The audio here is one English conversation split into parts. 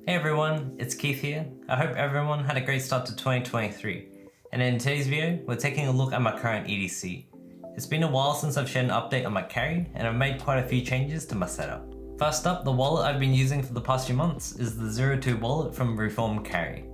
Hey everyone, it's Keith here. I hope everyone had a great start to 2023. And in today's video, we're taking a look at my current EDC. It's been a while since I've shared an update on my carry, and I've made quite a few changes to my setup. First up, the wallet I've been using for the past few months is the 02 wallet from Reform Carry.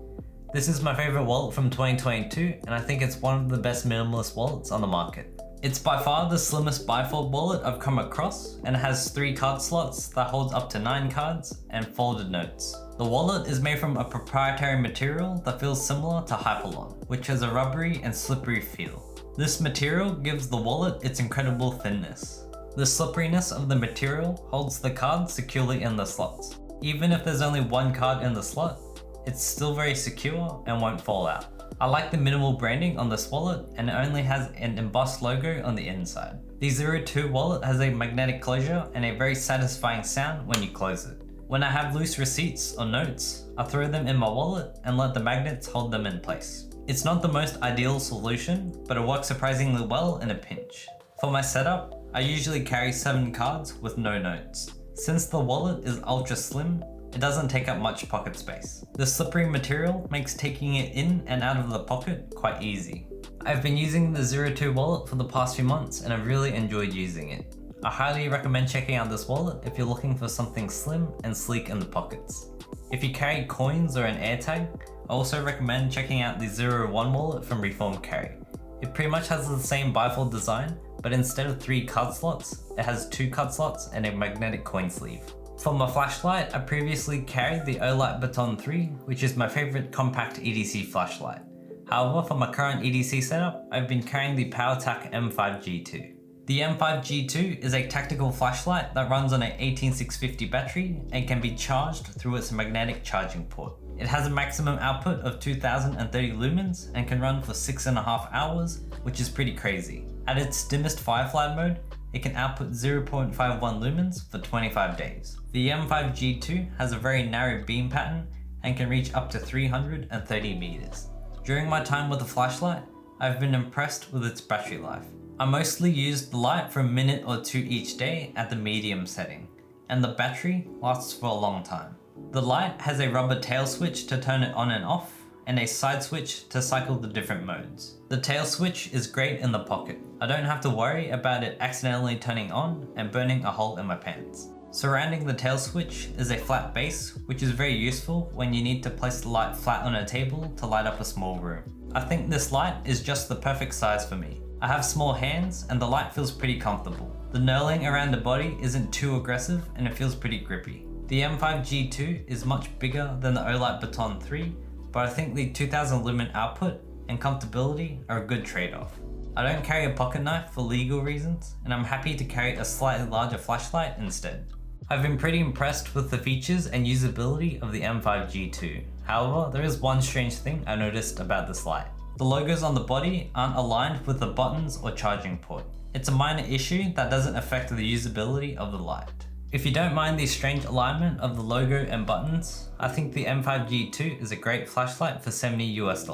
This is my favorite wallet from 2022, and I think it's one of the best minimalist wallets on the market. It's by far the slimmest bifold wallet I've come across, and it has 3 card slots that holds up to 9 cards and folded notes. The wallet is made from a proprietary material that feels similar to Hyperlon, which has a rubbery and slippery feel. This material gives the wallet its incredible thinness. The slipperiness of the material holds the card securely in the slots. Even if there's only 1 card in the slot, it's still very secure and won't fall out. I like the minimal branding on this wallet, and it only has an embossed logo on the inside. The 02 wallet has a magnetic closure and a very satisfying sound when you close it. When I have loose receipts or notes, I throw them in my wallet and let the magnets hold them in place. It's not the most ideal solution, but it works surprisingly well in a pinch. For my setup, I usually carry 7 cards with no notes. Since the wallet is ultra slim, it doesn't take up much pocket space. The slippery material makes taking it in and out of the pocket quite easy. I've been using the 02 wallet for the past few months and I've really enjoyed using it. I highly recommend checking out this wallet if you're looking for something slim and sleek in the pockets. If you carry coins or an AirTag, I also recommend checking out the 01 wallet from Reform Carry. It pretty much has the same bifold design, but instead of 3 card slots, it has 2 card slots and a magnetic coin sleeve. For my flashlight, I previously carried the Olight Baton 3, which is my favorite compact EDC flashlight. However, for my current EDC setup, I've been carrying the PowerTac M5G2. The M5G2 is a tactical flashlight that runs on an 18650 battery and can be charged through its magnetic charging port. It has a maximum output of 2030 lumens and can run for 6.5 hours, which is pretty crazy. At its dimmest Firefly mode, it can output 0.51 lumens for 25 days. The M5G2 has a very narrow beam pattern and can reach up to 330 meters. During my time with the flashlight, I've been impressed with its battery life. I mostly used the light for a minute or 2 each day at the medium setting, and the battery lasts for a long time. The light has a rubber tail switch to turn it on and off, and a side switch to cycle the different modes. The tail switch is great in the pocket. I don't have to worry about it accidentally turning on and burning a hole in my pants. Surrounding the tail switch is a flat base, which is very useful when you need to place the light flat on a table to light up a small room. I think this light is just the perfect size for me. I have small hands and the light feels pretty comfortable. The knurling around the body isn't too aggressive and it feels pretty grippy. The M5G2 is much bigger than the Olight Baton 3, but I think the 2000 lumen output and comfortability are a good trade-off. I don't carry a pocket knife for legal reasons, and I'm happy to carry a slightly larger flashlight instead. I've been pretty impressed with the features and usability of the M5G2. However, there is one strange thing I noticed about this light. The logos on the body aren't aligned with the buttons or charging port. It's a minor issue that doesn't affect the usability of the light. If you don't mind the strange alignment of the logo and buttons, I think the M5G2 is a great flashlight for $70 US.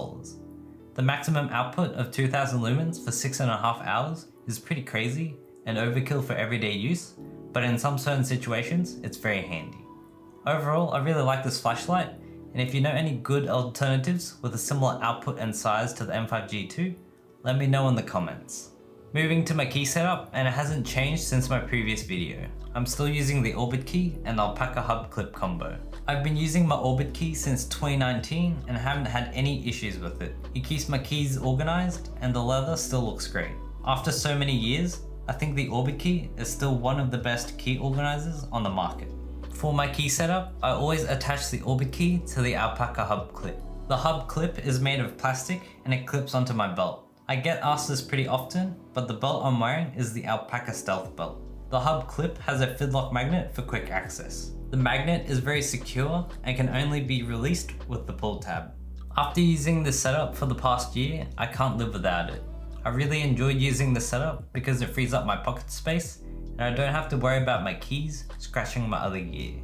The maximum output of 2000 lumens for 6.5 hours is pretty crazy and overkill for everyday use, but in some certain situations, it's very handy. Overall, I really like this flashlight, and if you know any good alternatives with a similar output and size to the M5G2, let me know in the comments. Moving to my key setup, and it hasn't changed since my previous video. I'm still using the Orbit key and the Alpaca hub clip combo. I've been using my Orbit key since 2019 and haven't had any issues with it. It keeps my keys organized and the leather still looks great. After so many years, I think the Orbit key is still one of the best key organizers on the market. For my key setup, I always attach the Orbit key to the Alpaca hub clip. The hub clip is made of plastic and it clips onto my belt. I get asked this pretty often, but the belt I'm wearing is the Alpaca Stealth belt. The hub clip has a Fidlock magnet for quick access. The magnet is very secure and can only be released with the pull tab. After using this setup for the past year, I can't live without it. I really enjoyed using the setup because it frees up my pocket space and I don't have to worry about my keys scratching my other gear.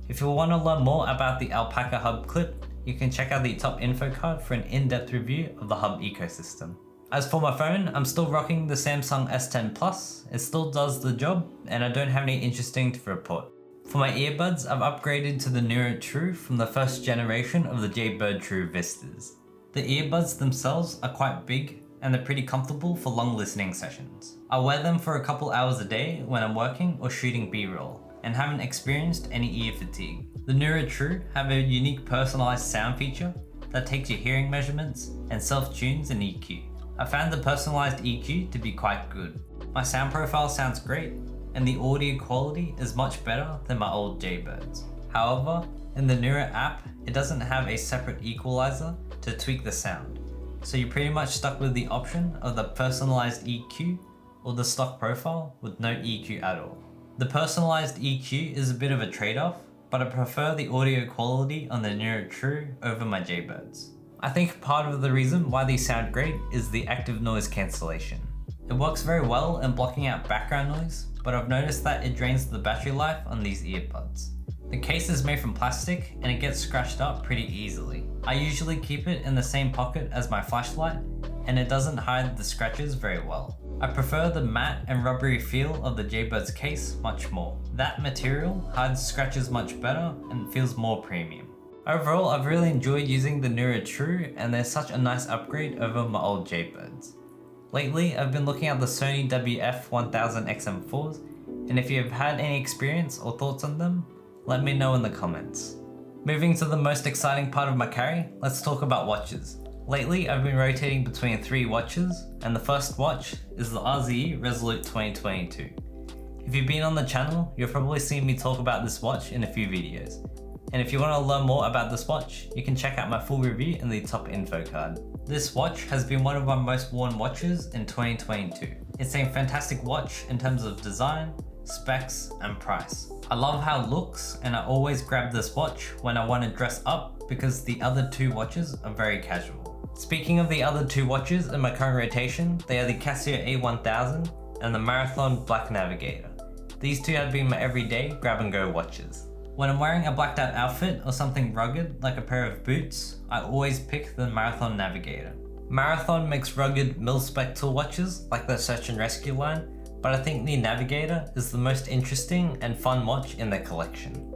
If you want to learn more about the Alpaca hub clip, you can check out the top info card for an in-depth review of the hub ecosystem. As for my phone, I'm still rocking the Samsung S10 Plus. It still does the job and I don't have any interesting to report. For my earbuds, I've upgraded to the Nero True from the first generation of the Jaybird True Vistas. The earbuds themselves are quite big and they're pretty comfortable for long listening sessions. I wear them for a couple hours a day when I'm working or shooting B-roll and haven't experienced any ear fatigue. The Nero True have a unique personalized sound feature that takes your hearing measurements and self-tunes an EQ. I found the personalized EQ to be quite good. My sound profile sounds great and the audio quality is much better than my old Jaybirds. However, in the Nero app, it doesn't have a separate equalizer to tweak the sound. So you're pretty much stuck with the option of the personalized EQ or the stock profile with no EQ at all. The personalized EQ is a bit of a trade-off, but I prefer the audio quality on the Nero True over my Jaybirds. I think part of the reason why these sound great is the active noise cancellation. It works very well in blocking out background noise, but I've noticed that it drains the battery life on these earbuds. The case is made from plastic and it gets scratched up pretty easily. I usually keep it in the same pocket as my flashlight and it doesn't hide the scratches very well. I prefer the matte and rubbery feel of the Jaybird's case much more. That material hides scratches much better and feels more premium. Overall, I've really enjoyed using the Nero True and they're such a nice upgrade over my old Jaybirds. Lately, I've been looking at the Sony WF-1000XM4s and if you've had any experience or thoughts on them, let me know in the comments. Moving to the most exciting part of my carry, let's talk about watches. Lately, I've been rotating between 3 watches, and the first watch is the RZE Resolute 2022. If you've been on the channel, you've probably seen me talk about this watch in a few videos. And if you want to learn more about this watch, you can check out my full review in the top info card. This watch has been one of my most worn watches in 2022. It's a fantastic watch in terms of design, specs, and price. I love how it looks and I always grab this watch when I want to dress up because the other 2 watches are very casual. Speaking of the other 2 watches in my current rotation, they are the Casio A1000 and the Marathon Black Navigator. These 2 have been my everyday grab and go watches. When I'm wearing a blacked out outfit or something rugged like a pair of boots, I always pick the Marathon Navigator. Marathon makes rugged mil-spec tool watches like the Search and Rescue line, but I think the Navigator is the most interesting and fun watch in their collection.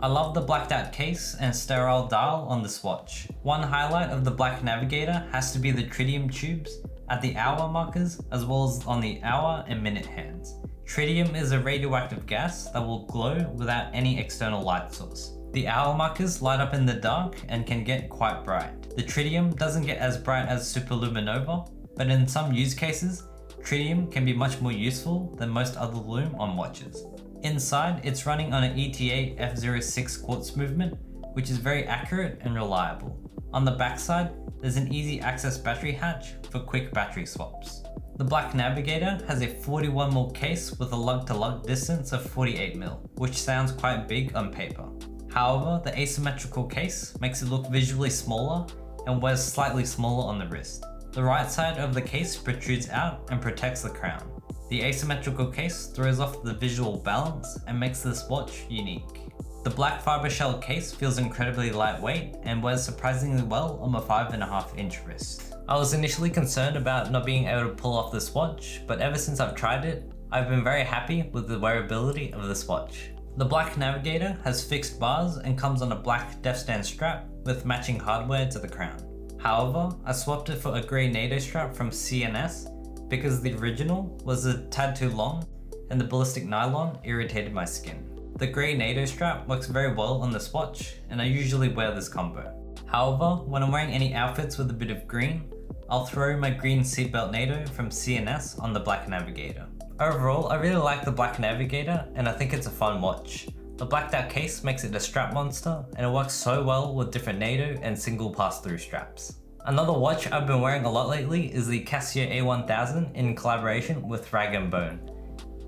I love the blacked out case and sterile dial on this watch. One highlight of the Black Navigator has to be the tritium tubes at the hour markers as well as on the hour and minute hands. Tritium is a radioactive gas that will glow without any external light source. The hour markers light up in the dark and can get quite bright. The tritium doesn't get as bright as superluminova, but in some use cases, tritium can be much more useful than most other lume on watches. Inside, it's running on an ETA F06 quartz movement, which is very accurate and reliable. On the backside, there's an easy access battery hatch for quick battery swaps. The Black Navigator has a 41mm case with a lug-to-lug distance of 48mm, which sounds quite big on paper. However, the asymmetrical case makes it look visually smaller and wears slightly smaller on the wrist. The right side of the case protrudes out and protects the crown. The asymmetrical case throws off the visual balance and makes this watch unique. The black fiber shell case feels incredibly lightweight and wears surprisingly well on my 5.5 inch wrist. I was initially concerned about not being able to pull off this watch, but ever since I've tried it, I've been very happy with the wearability of this watch. The Black Navigator has fixed bars and comes on a black DefStan strap with matching hardware to the crown. However, I swapped it for a grey NATO strap from CNS because the original was a tad too long and the ballistic nylon irritated my skin. The grey NATO strap works very well on this watch and I usually wear this combo. However, when I'm wearing any outfits with a bit of green, I'll throw my green seatbelt NATO from CNS on the Black Navigator. Overall, I really like the Black Navigator and I think it's a fun watch. The blacked out case makes it a strap monster and it works so well with different NATO and single pass-through straps. Another watch I've been wearing a lot lately is the Casio A1000 in collaboration with Rag & Bone.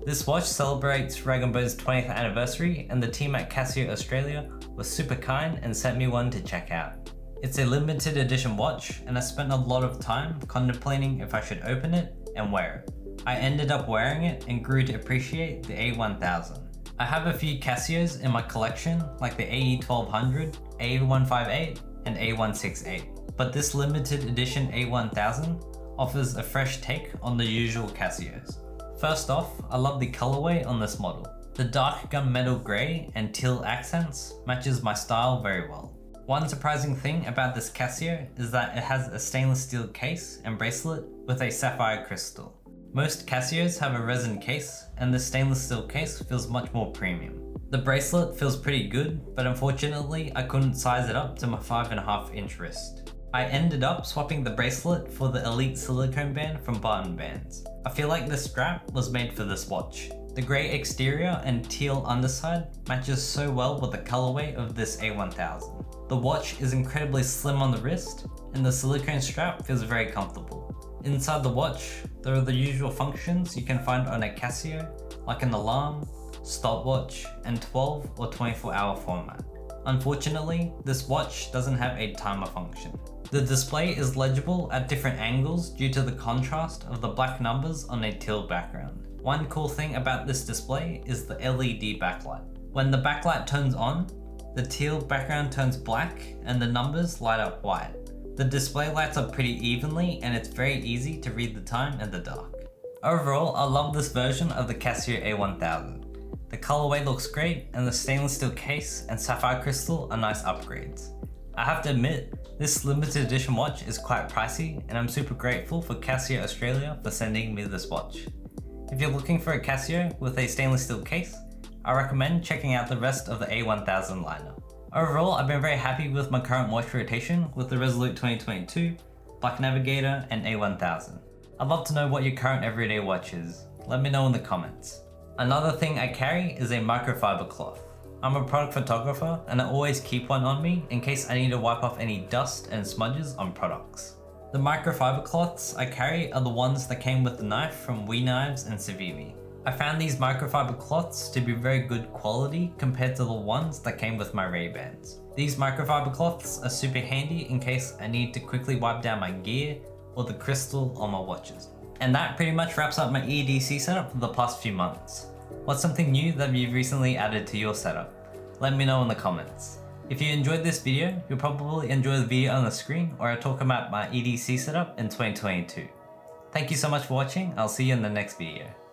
This watch celebrates Rag & Bone's 20th anniversary and the team at Casio Australia was super kind and sent me one to check out. It's a limited edition watch and I spent a lot of time contemplating if I should open it and wear it. I ended up wearing it and grew to appreciate the A1000. I have a few Casios in my collection like the AE1200, A158 and A168, but this limited edition A1000 offers a fresh take on the usual Casios. First off, I love the colorway on this model. The dark gunmetal grey and teal accents matches my style very well. One surprising thing about this Casio is that it has a stainless steel case and bracelet with a sapphire crystal. Most Casios have a resin case, and this stainless steel case feels much more premium. The bracelet feels pretty good, but unfortunately I couldn't size it up to my 5.5-inch wrist. I ended up swapping the bracelet for the Elite silicone band from Barton Bands. I feel like this strap was made for this watch. The grey exterior and teal underside matches so well with the colorway of this A1000. The watch is incredibly slim on the wrist, and the silicone strap feels very comfortable. Inside the watch, there are the usual functions you can find on a Casio, like an alarm, stopwatch, and 12 or 24-hour format. Unfortunately, this watch doesn't have a timer function. The display is legible at different angles due to the contrast of the black numbers on a teal background. One cool thing about this display is the LED backlight. When the backlight turns on, the teal background turns black and the numbers light up white. The display lights up pretty evenly and it's very easy to read the time in the dark. Overall, I love this version of the Casio A1000. The colorway looks great and the stainless steel case and sapphire crystal are nice upgrades. I have to admit, this limited edition watch is quite pricey and I'm super grateful for Casio Australia for sending me this watch. If you're looking for a Casio with a stainless steel case, I recommend checking out the rest of the A1000 lineup. Overall, I've been very happy with my current watch rotation with the Resolute 2022, Black Navigator, and A1000. I'd love to know what your current everyday watch is. Let me know in the comments. Another thing I carry is a microfiber cloth. I'm a product photographer and I always keep one on me in case I need to wipe off any dust and smudges on products. The microfiber cloths I carry are the ones that came with the knife from We Knives and Civivi. I found these microfiber cloths to be very good quality compared to the ones that came with my Ray-Bans. These microfiber cloths are super handy in case I need to quickly wipe down my gear or the crystal on my watches. And that pretty much wraps up my EDC setup for the past few months. What's something new that you've recently added to your setup? Let me know in the comments. If you enjoyed this video, you'll probably enjoy the video on the screen where I talk about my EDC setup in 2022. Thank you so much for watching, I'll see you in the next video.